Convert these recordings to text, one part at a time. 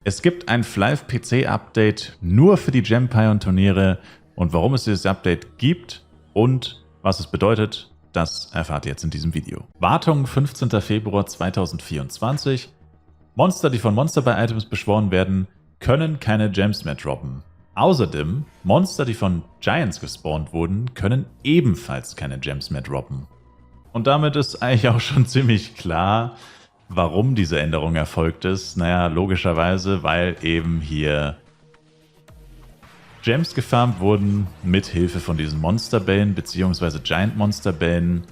Es gibt ein Flive PC Update nur für die Gempion-Turniere und warum es dieses Update gibt und was es bedeutet, das erfahrt ihr jetzt in diesem Video. Wartung 15. Februar 2024. Monster, die von Monster Buy Items beschworen werden, können keine Gems mehr droppen. Außerdem, Monster, die von Giants gespawnt wurden, können ebenfalls keine Gems mehr droppen. Und damit ist eigentlich auch schon ziemlich klar, warum diese Änderung erfolgt ist. Naja, logischerweise, weil eben hier Gems gefarmt wurden mit Hilfe von diesen Monsterbällen bzw. Giant Monsterbällen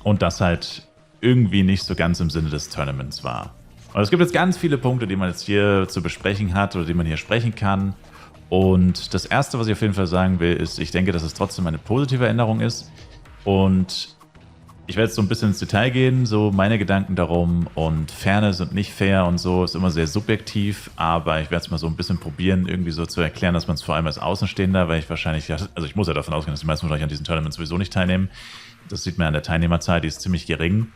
und das halt irgendwie nicht so ganz im Sinne des Tournaments war. Und es gibt jetzt ganz viele Punkte, die man jetzt hier zu besprechen hat oder die man hier sprechen kann. Und das erste, was ich auf jeden Fall sagen will, ist, ich denke, dass es trotzdem eine positive Änderung ist. Und ich werde jetzt so ein bisschen ins Detail gehen, so meine Gedanken darum, und Fairness und nicht fair und so ist immer sehr subjektiv, aber ich werde es mal so ein bisschen probieren, irgendwie so zu erklären, dass man es vor allem als Außenstehender, weil ich wahrscheinlich, also ich muss ja davon ausgehen, dass die meisten von euch an diesen Tournaments sowieso nicht teilnehmen. Das sieht man an der Teilnehmerzahl, die ist ziemlich gering.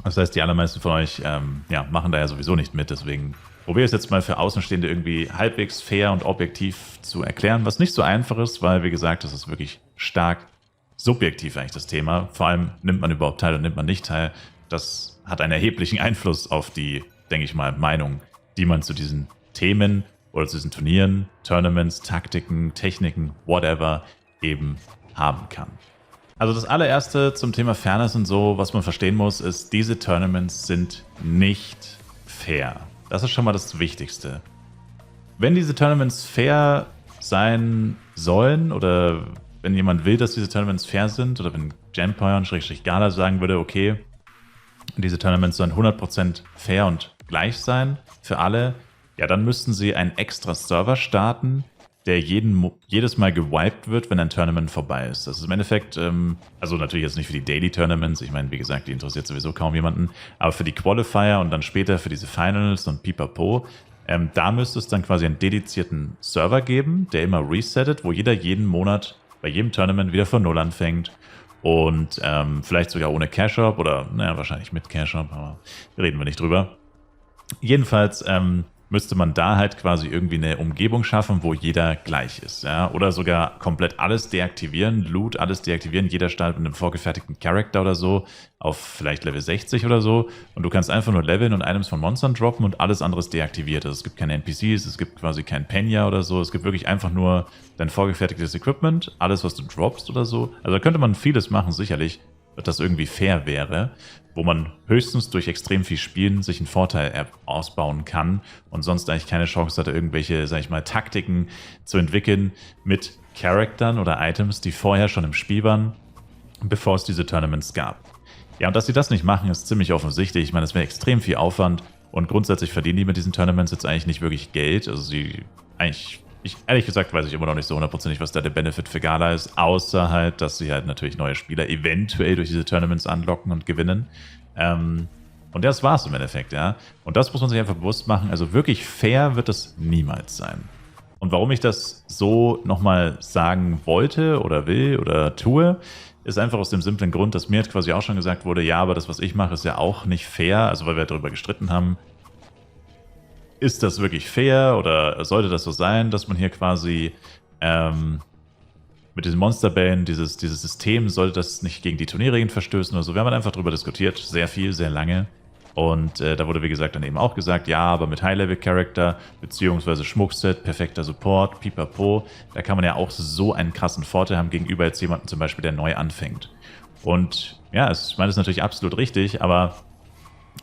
Das heißt, die allermeisten von euch machen da ja sowieso nicht mit, deswegen probiere ich es jetzt mal für Außenstehende irgendwie halbwegs fair und objektiv zu erklären, was nicht so einfach ist, weil, wie gesagt, das ist wirklich stark subjektiv eigentlich das Thema. Vor allem nimmt man überhaupt teil und nimmt man nicht teil. Das hat einen erheblichen Einfluss auf die, denke ich mal, Meinung, die man zu diesen Themen oder zu diesen Turnieren, Tournaments, Taktiken, Techniken, whatever eben haben kann. Also das allererste zum Thema Fairness und so, was man verstehen muss, ist, diese Tournaments sind nicht fair. Das ist schon mal das Wichtigste. Wenn diese Tournaments fair sein sollen oder wenn jemand will, dass diese Tournaments fair sind oder wenn Gempion/Gala sagen würde, okay, diese Tournaments sollen 100% fair und gleich sein für alle, ja, dann müssten sie einen extra Server starten, der jedes Mal gewiped wird, wenn ein Tournament vorbei ist. Das ist im Endeffekt, also natürlich jetzt nicht für die Daily Tournaments, ich meine, wie gesagt, die interessiert sowieso kaum jemanden, aber für die Qualifier und dann später für diese Finals und Pipapo, da müsste es dann quasi einen dedizierten Server geben, der immer resettet, wo jeder jeden Monat bei jedem Tournament wieder von Null anfängt und vielleicht sogar ohne Cash-Up oder, naja, wahrscheinlich mit Cash-Up, aber reden wir nicht drüber. Jedenfalls müsste man da halt quasi irgendwie eine Umgebung schaffen, wo jeder gleich ist. Ja? Oder sogar komplett alles deaktivieren, Loot, alles deaktivieren. Jeder startet mit einem vorgefertigten Charakter oder so auf vielleicht Level 60 oder so. Und du kannst einfach nur leveln und Items von Monstern droppen und alles andere ist deaktiviert. Also es gibt keine NPCs, es gibt quasi kein Penya oder so. Es gibt wirklich einfach nur dein vorgefertigtes Equipment, alles, was du droppst oder so. Also da könnte man vieles machen, sicherlich, dass das irgendwie fair wäre, wo man höchstens durch extrem viel Spielen sich einen Vorteil ausbauen kann und sonst eigentlich keine Chance hatte, irgendwelche, sag ich mal, Taktiken zu entwickeln mit Charaktern oder Items, die vorher schon im Spiel waren, bevor es diese Tournaments gab. Ja, und dass sie das nicht machen, ist ziemlich offensichtlich. Ich meine, das wäre extrem viel Aufwand und grundsätzlich verdienen die mit diesen Tournaments jetzt eigentlich nicht wirklich Geld. Also ehrlich gesagt weiß ich immer noch nicht so hundertprozentig, was da der Benefit für Gala ist, außer halt, dass sie halt natürlich neue Spieler eventuell durch diese Tournaments anlocken und gewinnen. Und das war's im Endeffekt, ja. Und das muss man sich einfach bewusst machen. Also wirklich fair wird es niemals sein. Und warum ich das so nochmal sagen wollte oder will oder tue, ist einfach aus dem simplen Grund, dass mir quasi auch schon gesagt wurde, ja, aber das, was ich mache, ist ja auch nicht fair. Also weil wir darüber gestritten haben, ist das wirklich fair oder sollte das so sein, dass man hier quasi mit diesen Monsterbällen, dieses System, sollte das nicht gegen die Turnierregeln verstößen oder so. Wir haben einfach darüber diskutiert, sehr viel, sehr lange. Und da wurde, wie gesagt, dann eben auch gesagt, ja, aber mit High-Level-Character beziehungsweise Schmuckset, perfekter Support, pipapo, da kann man ja auch so einen krassen Vorteil haben gegenüber jetzt jemandem zum Beispiel, der neu anfängt. Und ja, ich meine, das ist natürlich absolut richtig, aber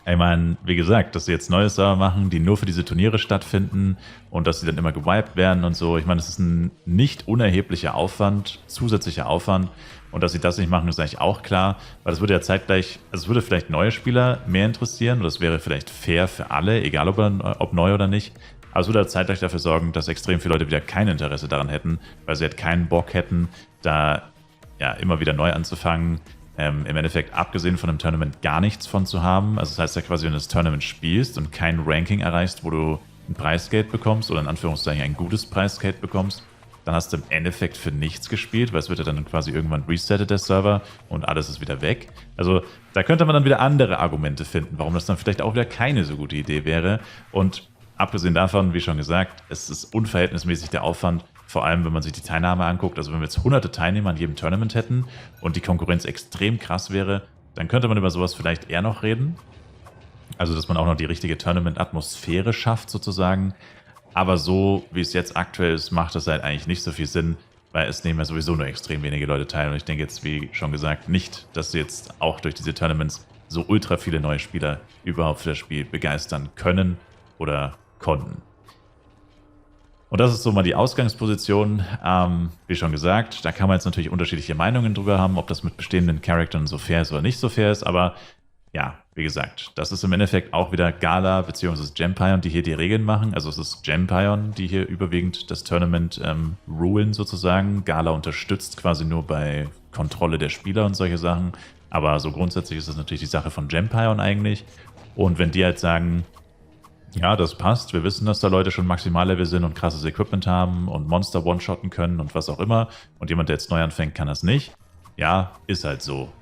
ich meine, wie gesagt, dass sie jetzt neue Server machen, die nur für diese Turniere stattfinden und dass sie dann immer gewiped werden und so. Ich meine, das ist ein nicht unerheblicher Aufwand, zusätzlicher Aufwand. Und dass sie das nicht machen, ist eigentlich auch klar, weil das würde ja zeitgleich, also es würde vielleicht neue Spieler mehr interessieren und das wäre vielleicht fair für alle, egal ob neu oder nicht. Aber es würde halt zeitgleich dafür sorgen, dass extrem viele Leute wieder kein Interesse daran hätten, weil sie halt keinen Bock hätten, da ja immer wieder neu anzufangen. Im Endeffekt, abgesehen von einem Tournament, gar nichts von zu haben. Also das heißt ja quasi, wenn du das Tournament spielst und kein Ranking erreichst, wo du ein Preisgeld bekommst oder in Anführungszeichen ein gutes Preisgeld bekommst, dann hast du im Endeffekt für nichts gespielt, weil es wird ja dann quasi irgendwann resettet, der Server, und alles ist wieder weg. Also da könnte man dann wieder andere Argumente finden, warum das dann vielleicht auch wieder keine so gute Idee wäre. Und abgesehen davon, wie schon gesagt, es ist unverhältnismäßig der Aufwand, vor allem wenn man sich die Teilnahme anguckt. Also wenn wir jetzt hunderte Teilnehmer an jedem Tournament hätten und die Konkurrenz extrem krass wäre, dann könnte man über sowas vielleicht eher noch reden. Also dass man auch noch die richtige Tournament-Atmosphäre schafft sozusagen. Aber so, wie es jetzt aktuell ist, macht das halt eigentlich nicht so viel Sinn, weil es nehmen ja sowieso nur extrem wenige Leute teil. Und ich denke jetzt, wie schon gesagt, nicht, dass sie jetzt auch durch diese Tournaments so ultra viele neue Spieler überhaupt für das Spiel begeistern können oder konnten. Und das ist so mal die Ausgangsposition. Wie schon gesagt, da kann man jetzt natürlich unterschiedliche Meinungen drüber haben, ob das mit bestehenden Charakteren so fair ist oder nicht so fair ist. Aber ja, wie gesagt, das ist im Endeffekt auch wieder Gala bzw. Gempion, die hier die Regeln machen. Also es ist Gempion, die hier überwiegend das Tournament rulen sozusagen. Gala unterstützt quasi nur bei Kontrolle der Spieler und solche Sachen. Aber so grundsätzlich ist das natürlich die Sache von Gempion eigentlich. Und wenn die halt sagen, ja, das passt, wir wissen, dass da Leute schon Maximallevel sind und krasses Equipment haben und Monster one-shotten können und was auch immer, und jemand, der jetzt neu anfängt, kann das nicht, ja, ist halt so.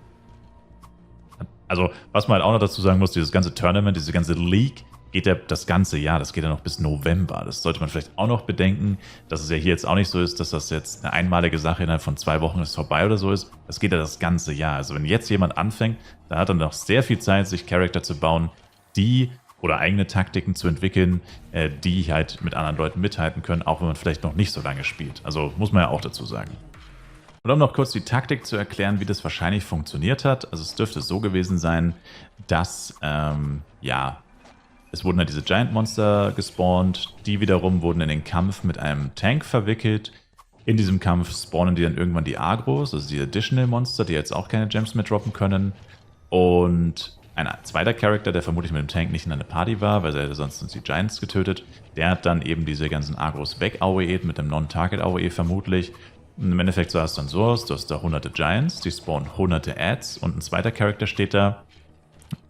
Also, was man halt auch noch dazu sagen muss, dieses ganze Tournament, diese ganze League, geht ja das ganze Jahr, das geht ja noch bis November. Das sollte man vielleicht auch noch bedenken, dass es ja hier jetzt auch nicht so ist, dass das jetzt eine einmalige Sache innerhalb von 2 Wochen ist vorbei oder so ist. Das geht ja das ganze Jahr. Also wenn jetzt jemand anfängt, dann hat er noch sehr viel Zeit, sich Charakter zu bauen, die oder eigene Taktiken zu entwickeln, die halt mit anderen Leuten mithalten können, auch wenn man vielleicht noch nicht so lange spielt. Also muss man ja auch dazu sagen. Und um noch kurz die Taktik zu erklären, wie das wahrscheinlich funktioniert hat. Also es dürfte so gewesen sein, dass, ja, es wurden halt diese Giant Monster gespawnt, die wiederum wurden in den Kampf mit einem Tank verwickelt. In diesem Kampf spawnen die dann irgendwann die Agros, also die Additional Monster, die jetzt auch keine Gems mehr droppen können. Und ein zweiter Charakter, der vermutlich mit dem Tank nicht in einer Party war, weil er hätte sonst die Giants getötet, der hat dann eben diese ganzen Agros weg-AOE'd mit einem Non-Target-AOE vermutlich. Und im Endeffekt sah es dann so aus, du hast da hunderte Giants, die spawnen hunderte Ads und ein zweiter Charakter steht da,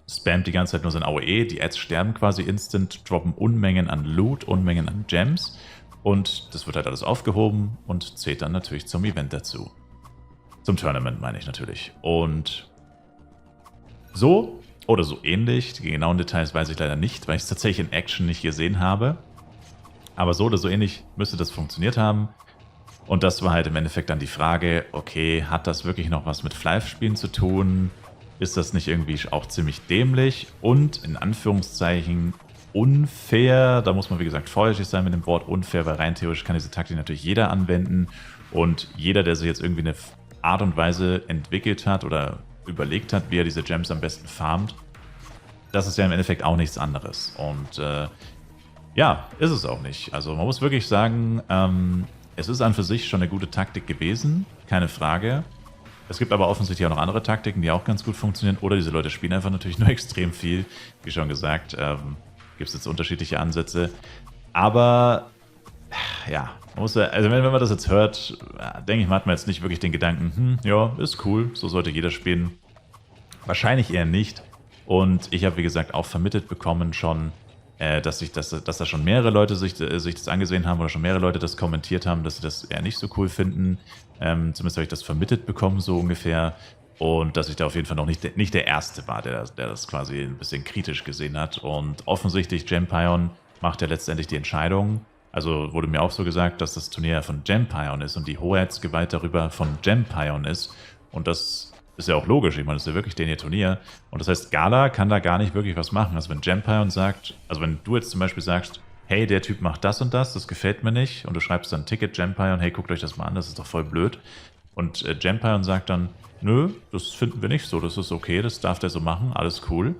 spammt die ganze Zeit nur sein AOE, die Ads sterben quasi instant, droppen Unmengen an Loot, Unmengen an Gems und das wird halt alles aufgehoben und zählt dann natürlich zum Event dazu. Zum Tournament meine ich natürlich. Und so oder so ähnlich, die genauen Details weiß ich leider nicht, weil ich es tatsächlich in Action nicht gesehen habe, aber so oder so ähnlich müsste das funktioniert haben. Und das war halt im Endeffekt dann die Frage, okay, hat das wirklich noch was mit Flive-Spielen zu tun? Ist das nicht irgendwie auch ziemlich dämlich und in Anführungszeichen unfair? Da muss man wie gesagt vorsichtig sein mit dem Wort unfair, weil rein theoretisch kann diese Taktik natürlich jeder anwenden und jeder, der sich jetzt irgendwie eine Art und Weise entwickelt hat oder überlegt hat, wie er diese Gems am besten farmt, das ist ja im Endeffekt auch nichts anderes. Und ja, ist es auch nicht. Also man muss wirklich sagen, es ist an für sich schon eine gute Taktik gewesen, keine Frage. Es gibt aber offensichtlich auch noch andere Taktiken, die auch ganz gut funktionieren. Oder diese Leute spielen einfach natürlich nur extrem viel. Wie schon gesagt, gibt es jetzt unterschiedliche Ansätze. Aber ja, man muss, also wenn man das jetzt hört, denke ich mal, hat man jetzt nicht wirklich den Gedanken, ja, ist cool, so sollte jeder spielen. Wahrscheinlich eher nicht. Und ich habe, wie gesagt, auch vermittelt bekommen schon, dass da schon mehrere Leute sich das angesehen haben oder schon mehrere Leute das kommentiert haben, dass sie das eher nicht so cool finden. Zumindest habe ich das vermittelt bekommen, so ungefähr. Und dass ich da auf jeden Fall noch nicht der Erste war, der das quasi ein bisschen kritisch gesehen hat. Und offensichtlich, Gempion macht ja letztendlich die Entscheidung. Also wurde mir auch so gesagt, dass das Turnier von Gempion ist und die Hoheitsgewalt darüber von Gempion ist. Und das ist ja auch logisch, ich meine, das ist ja wirklich ihr Turnier. Und das heißt, Gala kann da gar nicht wirklich was machen. Also wenn Gempion sagt, also wenn du jetzt zum Beispiel sagst, hey, der Typ macht das und das gefällt mir nicht, und du schreibst dann ein Ticket Gempion, hey, guckt euch das mal an, das ist doch voll blöd. Und Gempion sagt dann, nö, das finden wir nicht so, das ist okay, das darf der so machen, alles cool.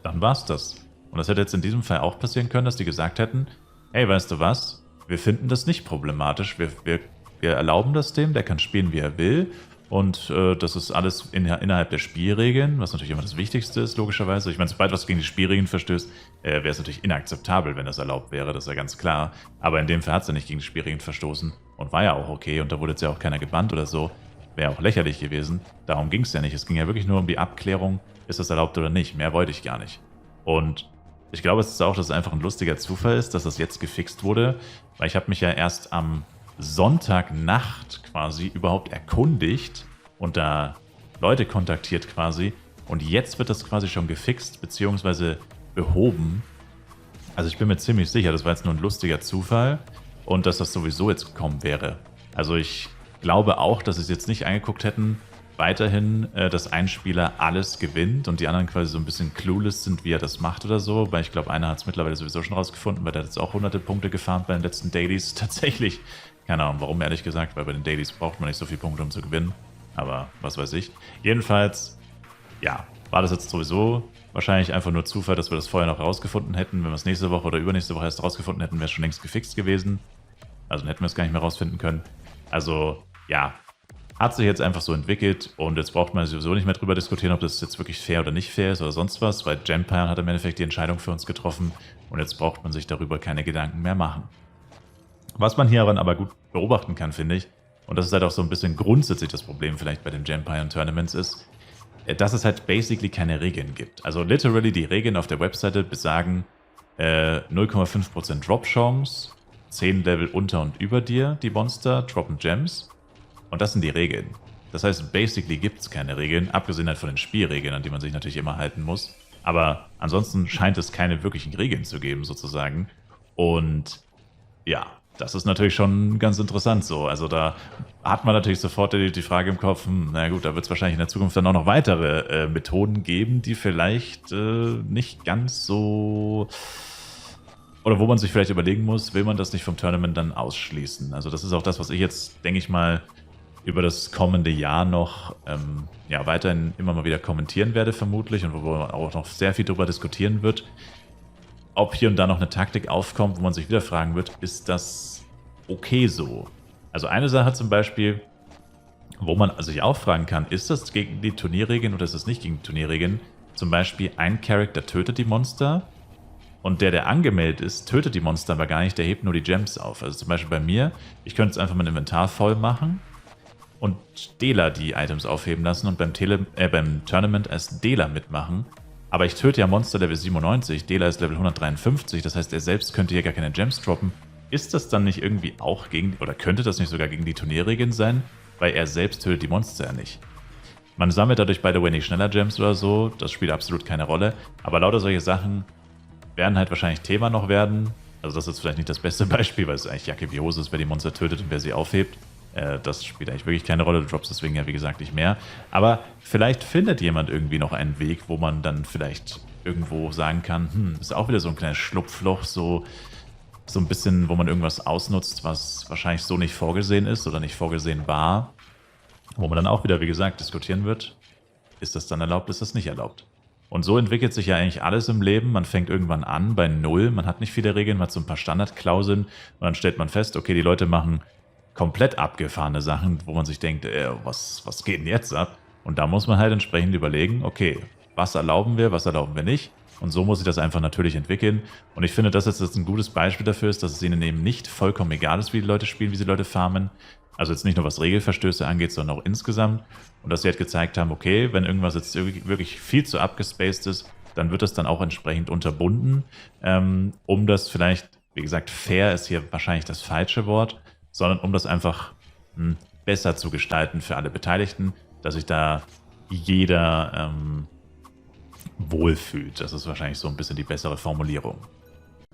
Dann war's das. Und das hätte jetzt in diesem Fall auch passieren können, dass die gesagt hätten, hey, weißt du was, wir finden das nicht problematisch, wir erlauben das dem, der kann spielen, wie er will. Und das ist alles innerhalb der Spielregeln, was natürlich immer das Wichtigste ist, logischerweise. Ich meine, sobald was gegen die Spielregeln verstößt, wäre es natürlich inakzeptabel, wenn das erlaubt wäre, das ist ja ganz klar. Aber in dem Fall hat es ja nicht gegen die Spielregeln verstoßen und war ja auch okay und da wurde jetzt ja auch keiner gebannt oder so. Wäre auch lächerlich gewesen. Darum ging es ja nicht. Es ging ja wirklich nur um die Abklärung, ist das erlaubt oder nicht. Mehr wollte ich gar nicht. Und ich glaube, es ist auch, dass es einfach ein lustiger Zufall ist, dass das jetzt gefixt wurde, weil ich habe mich ja erst am Sonntagnacht quasi überhaupt erkundigt und da Leute kontaktiert quasi und jetzt wird das quasi schon gefixt bzw. behoben Also ich bin mir ziemlich sicher, das war jetzt nur ein lustiger Zufall und dass das sowieso jetzt gekommen wäre. Also ich glaube auch, dass sie es jetzt nicht angeguckt hätten, weiterhin, dass ein Spieler alles gewinnt und die anderen quasi so ein bisschen clueless sind, wie er das macht oder so, weil ich glaube, einer hat es mittlerweile sowieso schon rausgefunden, weil der hat jetzt auch hunderte Punkte gefarmt bei den letzten Dailies. Tatsächlich, keine Ahnung, warum ehrlich gesagt, weil bei den Dailies braucht man nicht so viele Punkte, um zu gewinnen. Aber was weiß ich. Jedenfalls, ja, war das jetzt sowieso wahrscheinlich einfach nur Zufall, dass wir das vorher noch rausgefunden hätten. Wenn wir es nächste Woche oder übernächste Woche erst rausgefunden hätten, wäre es schon längst gefixt gewesen. Also dann hätten wir es gar nicht mehr rausfinden können. Also, ja, hat sich jetzt einfach so entwickelt und jetzt braucht man sowieso nicht mehr drüber diskutieren, ob das jetzt wirklich fair oder nicht fair ist oder sonst was, weil Genpire hat im Endeffekt die Entscheidung für uns getroffen und jetzt braucht man sich darüber keine Gedanken mehr machen. Was man hier aber gut beobachten kann, finde ich, und das ist halt auch so ein bisschen grundsätzlich das Problem vielleicht bei den Genpire Tournaments ist, dass es halt basically keine Regeln gibt. Also literally die Regeln auf der Webseite besagen 0,5% Drop-Chance, 10 Level unter und über dir, die Monster, droppen Gems. Und das sind die Regeln. Das heißt, basically gibt es keine Regeln, abgesehen halt von den Spielregeln, an die man sich natürlich immer halten muss. Aber ansonsten scheint es keine wirklichen Regeln zu geben, sozusagen. Und ja, das ist natürlich schon ganz interessant so. Also da hat man natürlich sofort die Frage im Kopf, na gut, da wird es wahrscheinlich in der Zukunft dann auch noch weitere Methoden geben, die vielleicht nicht ganz so... Oder wo man sich vielleicht überlegen muss, will man das nicht vom Tournament dann ausschließen? Also das ist auch das, was ich jetzt, denke ich mal, über das kommende Jahr noch ja, weiterhin immer mal wieder kommentieren werde vermutlich und wo man auch noch sehr viel darüber diskutieren wird, ob hier und da noch eine Taktik aufkommt, wo man sich wieder fragen wird, ist das okay so? Also eine Sache zum Beispiel, wo man sich auch fragen kann, ist das gegen die Turnierregeln oder ist das nicht gegen die Turnierregeln? Zum Beispiel ein Charakter tötet die Monster und der angemeldet ist, tötet die Monster aber gar nicht, der hebt nur die Gems auf. Also zum Beispiel bei mir, ich könnte jetzt einfach mein Inventar voll machen und Dealer die Items aufheben lassen und beim Tournament als Dealer mitmachen. Aber ich töte ja Monster Level 97, Dealer ist Level 153, das heißt, er selbst könnte hier gar keine Gems droppen. Ist das dann nicht irgendwie auch gegen, oder könnte das nicht sogar gegen die Turnierregeln sein? Weil er selbst tötet die Monster ja nicht. Man sammelt dadurch by the way nicht schneller Gems oder so, das spielt absolut keine Rolle. Aber lauter solche Sachen werden halt wahrscheinlich Thema noch werden. Also das ist vielleicht nicht das beste Beispiel, weil es eigentlich Jacke wie Hose ist, wer die Monster tötet und wer sie aufhebt. Das spielt eigentlich wirklich keine Rolle, du droppst deswegen ja wie gesagt nicht mehr. Aber vielleicht findet jemand irgendwie noch einen Weg, wo man dann vielleicht irgendwo sagen kann, ist auch wieder so ein kleines Schlupfloch, so ein bisschen, wo man irgendwas ausnutzt, was wahrscheinlich so nicht vorgesehen ist oder nicht vorgesehen war. Wo man dann auch wieder, wie gesagt, diskutieren wird, ist das dann erlaubt, ist das nicht erlaubt. Und so entwickelt sich ja eigentlich alles im Leben. Man fängt irgendwann an bei Null, man hat nicht viele Regeln, man hat so ein paar Standardklauseln und dann stellt man fest, okay, die Leute machen komplett abgefahrene Sachen, wo man sich denkt, was geht denn jetzt ab? Und da muss man halt entsprechend überlegen, okay, was erlauben wir nicht? Und so muss sich das einfach natürlich entwickeln. Und ich finde, dass jetzt ein gutes Beispiel dafür ist, dass es ihnen eben nicht vollkommen egal ist, wie die Leute spielen, wie sie Leute farmen. Also jetzt nicht nur was Regelverstöße angeht, sondern auch insgesamt. Und dass sie halt gezeigt haben, okay, wenn irgendwas jetzt wirklich viel zu abgespaced ist, dann wird das dann auch entsprechend unterbunden, um das vielleicht, wie gesagt, fair ist hier wahrscheinlich das falsche Wort, sondern um das einfach besser zu gestalten für alle Beteiligten, dass sich da jeder wohlfühlt. Das ist wahrscheinlich so ein bisschen die bessere Formulierung.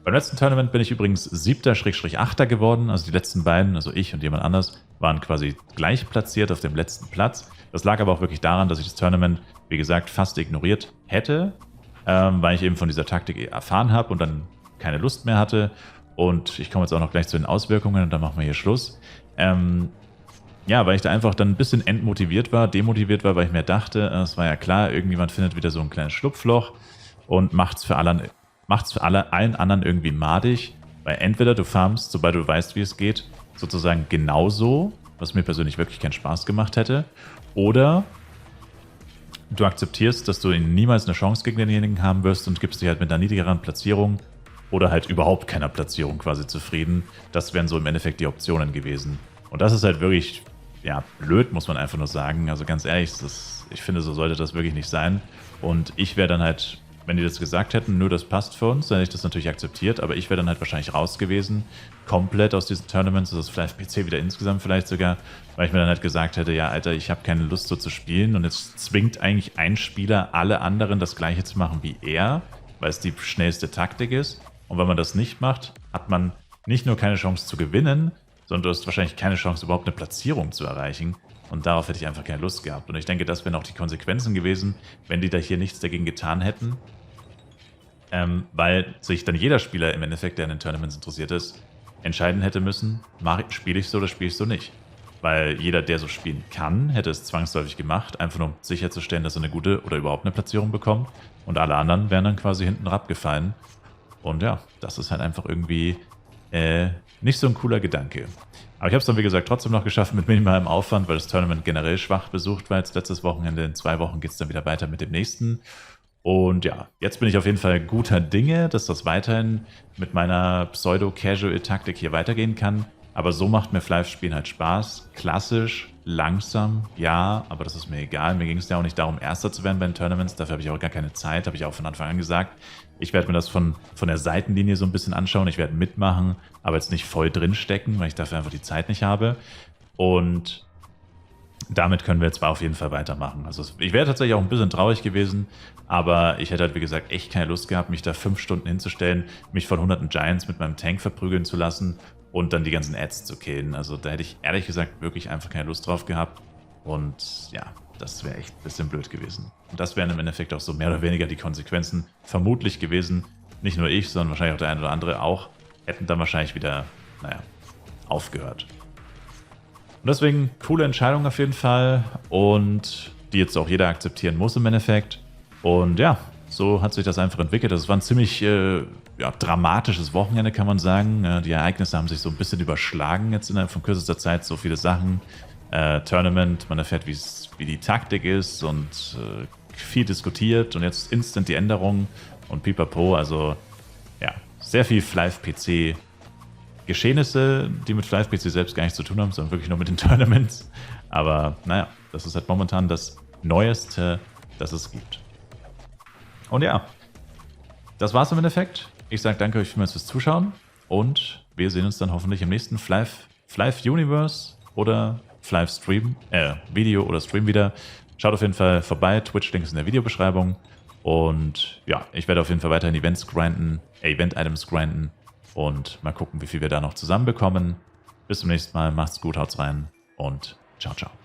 Beim letzten Tournament bin ich übrigens 7./8. geworden, also die letzten beiden, also ich und jemand anders, waren quasi gleich platziert auf dem letzten Platz. Das lag aber auch wirklich daran, dass ich das Tournament, wie gesagt, fast ignoriert hätte, weil ich eben von dieser Taktik erfahren habe und dann keine Lust mehr hatte. Und ich komme jetzt auch noch gleich zu den Auswirkungen und dann machen wir hier Schluss. Ja, weil ich da einfach dann ein bisschen demotiviert war, weil ich mir dachte, es war ja klar, irgendjemand findet wieder so ein kleines Schlupfloch und macht's für allen anderen irgendwie madig, weil entweder du farmst, sobald du weißt, wie es geht, sozusagen genauso, was mir persönlich wirklich keinen Spaß gemacht hätte, oder du akzeptierst, dass du niemals eine Chance gegen denjenigen haben wirst und gibst dich halt mit einer niedrigeren Platzierung oder halt überhaupt keiner Platzierung quasi zufrieden. Das wären so im Endeffekt die Optionen gewesen. Und das ist halt wirklich, ja, blöd, muss man einfach nur sagen. Also ganz ehrlich, ich finde, so sollte das wirklich nicht sein. Und ich wäre dann halt, wenn die das gesagt hätten, nur das passt für uns, dann hätte ich das natürlich akzeptiert, aber ich wäre dann halt wahrscheinlich raus gewesen, komplett aus diesen Tournaments, das ist vielleicht PC wieder insgesamt vielleicht sogar, weil ich mir dann halt gesagt hätte, ja Alter, ich habe keine Lust so zu spielen und jetzt zwingt eigentlich ein Spieler alle anderen das gleiche zu machen wie er, weil es die schnellste Taktik ist. Und wenn man das nicht macht, hat man nicht nur keine Chance zu gewinnen, sondern du hast wahrscheinlich keine Chance, überhaupt eine Platzierung zu erreichen. Und darauf hätte ich einfach keine Lust gehabt. Und ich denke, das wären auch die Konsequenzen gewesen, wenn die da hier nichts dagegen getan hätten. Weil sich dann jeder Spieler im Endeffekt, der an den Tournaments interessiert ist, entscheiden hätte müssen, spiele ich so oder spiele ich so nicht. Weil jeder, der so spielen kann, hätte es zwangsläufig gemacht, einfach nur um sicherzustellen, dass er eine gute oder überhaupt eine Platzierung bekommt. Und alle anderen wären dann quasi hinten abgefallen. Und ja, das ist halt einfach irgendwie nicht so ein cooler Gedanke. Aber ich habe es dann, wie gesagt, trotzdem noch geschafft mit minimalem Aufwand, weil das Tournament generell schwach besucht war jetzt letztes Wochenende. In 2 Wochen geht es dann wieder weiter mit dem nächsten. Und ja, jetzt bin ich auf jeden Fall guter Dinge, dass das weiterhin mit meiner Pseudo-Casual-Taktik hier weitergehen kann. Aber so macht mir Flive-Spielen halt Spaß. Klassisch, langsam, ja, aber das ist mir egal. Mir ging es ja auch nicht darum, Erster zu werden bei den Tournaments. Dafür habe ich auch gar keine Zeit, habe ich auch von Anfang an gesagt. Ich werde mir das von der Seitenlinie so ein bisschen anschauen. Ich werde mitmachen, aber jetzt nicht voll drinstecken, weil ich dafür einfach die Zeit nicht habe. Und damit können wir jetzt auf jeden Fall weitermachen. Also ich wäre tatsächlich auch ein bisschen traurig gewesen, aber ich hätte halt, wie gesagt, echt keine Lust gehabt, mich da 5 Stunden hinzustellen, mich von hunderten Giants mit meinem Tank verprügeln zu lassen und dann die ganzen Ads zu killen. Also da hätte ich ehrlich gesagt wirklich einfach keine Lust drauf gehabt. Und ja, das wäre echt ein bisschen blöd gewesen. Und das wären im Endeffekt auch so mehr oder weniger die Konsequenzen vermutlich gewesen. Nicht nur ich, sondern wahrscheinlich auch der eine oder andere auch, hätten dann wahrscheinlich wieder, naja, aufgehört. Und deswegen coole Entscheidung auf jeden Fall und die jetzt auch jeder akzeptieren muss im Endeffekt. Und ja, so hat sich das einfach entwickelt. Das war ein ziemlich dramatisches Wochenende, kann man sagen. Die Ereignisse haben sich so ein bisschen überschlagen jetzt innerhalb von kürzester Zeit. So viele Sachen. Tournament, man erfährt, wie die Taktik ist und viel diskutiert. Und jetzt instant die Änderung und pipapo. Also ja, sehr viel Flive-PC Geschehnisse, die mit Flive-PC selbst gar nichts zu tun haben, sondern wirklich nur mit den Tournaments. Aber naja, das ist halt momentan das Neueste, das es gibt. Und ja, das war's im Endeffekt. Ich sage danke euch vielmals fürs Zuschauen und wir sehen uns dann hoffentlich im nächsten Flive Universe oder Flive Stream, Video oder Stream wieder. Schaut auf jeden Fall vorbei, Twitch-Link ist in der Videobeschreibung. Und ja, ich werde auf jeden Fall weiterhin Event-Items grinden. Und mal gucken, wie viel wir da noch zusammenbekommen. Bis zum nächsten Mal. Macht's gut, haut's rein und ciao, ciao.